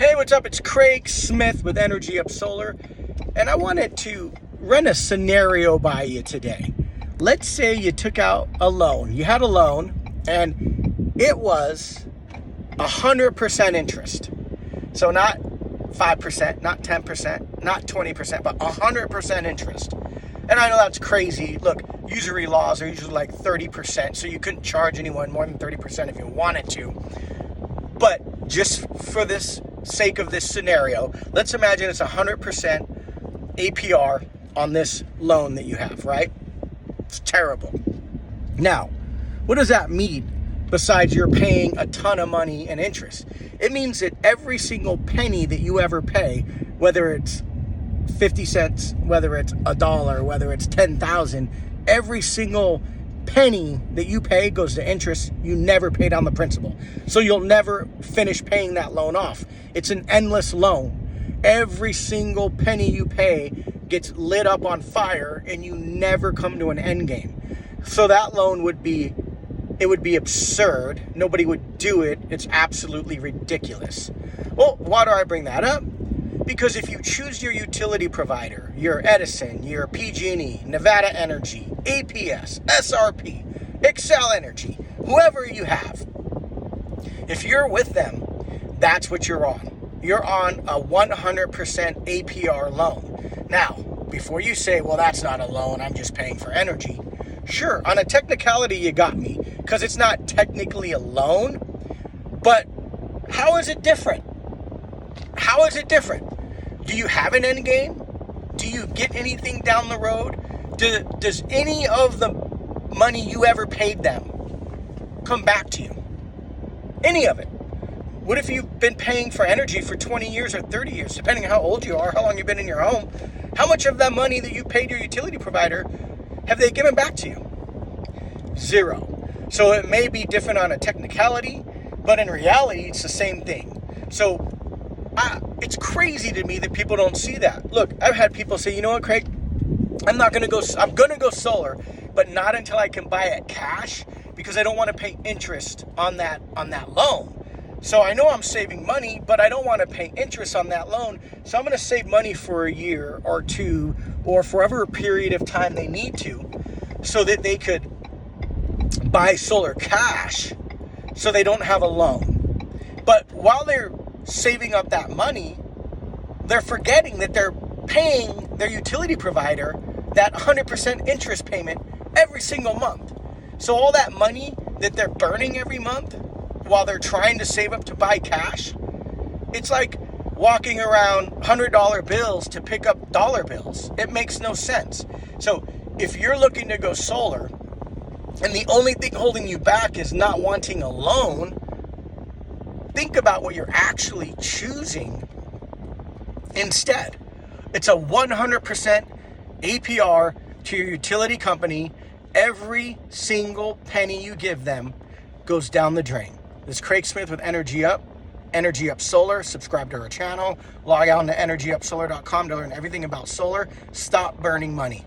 Hey, what's up? It's Craig Smith with Energy Up Solar, and I wanted to run a scenario by you today. Let's say you took out a loan. You had a loan, and it was 100% interest. So not 5%, not 10%, not 20%, but 100% interest. And I know that's crazy. Look, usury laws are usually like 30%, so you couldn't charge anyone more than 30% if you wanted to. But just for this sake of this scenario, let's imagine it's 100% APR on this loan that you have, right? It's terrible. Now, what does that mean besides you're paying a ton of money in interest? It means that every single penny that you ever pay, whether it's 50 cents, whether it's $1, whether it's 10,000, every single penny that you pay goes to interest. You never pay down the principal. So you'll never finish paying that loan off. It's an endless loan. Every single penny you pay gets lit up on fire and you never come to an end game. So that loan would be absurd. Nobody would do it. It's absolutely ridiculous. Well, why do I bring that up? Because if you choose your utility provider, your Edison, your PG&E, Nevada Energy, APS, SRP, Excel Energy, whoever you have, if you're with them, that's what you're on. You're on a 100% APR loan. Now, before you say, well, that's not a loan, I'm just paying for energy. Sure, on a technicality, you got me, because it's not technically a loan, but how is it different? How is it different? Do you have an end game? Do you get anything down the road? Does any of the money you ever paid them come back to you? Any of it? What if you've been paying for energy for 20 years or 30 years, depending on how old you are, how long you've been in your home? How much of that money that you paid your utility provider have they given back to you? Zero. So it may be different on a technicality, but in reality, it's the same thing. So it's crazy to me that people don't see that. Look, I've had people say, you know what, Craig, I'm going to go solar, but not until I can buy it cash, because I don't want to pay interest on that loan. So I know I'm saving money, but I don't want to pay interest on that loan. So I'm going to save money for a year or two, or for whatever period of time they need to, so that they could buy solar cash so they don't have a loan. But while they're saving up that money, they're forgetting that they're paying their utility provider that 100% interest payment every single month. So all that money that they're burning every month while they're trying to save up to buy cash, it's like walking around $100 bills to pick up dollar bills. It makes no sense. So if you're looking to go solar and the only thing holding you back is not wanting a loan, think about what you're actually choosing instead. It's a 100% APR to your utility company. Every single penny you give them goes down the drain. This is Craig Smith with Energy Up Solar. Subscribe to our channel. Log on to energyupsolar.com to learn everything about solar. Stop burning money.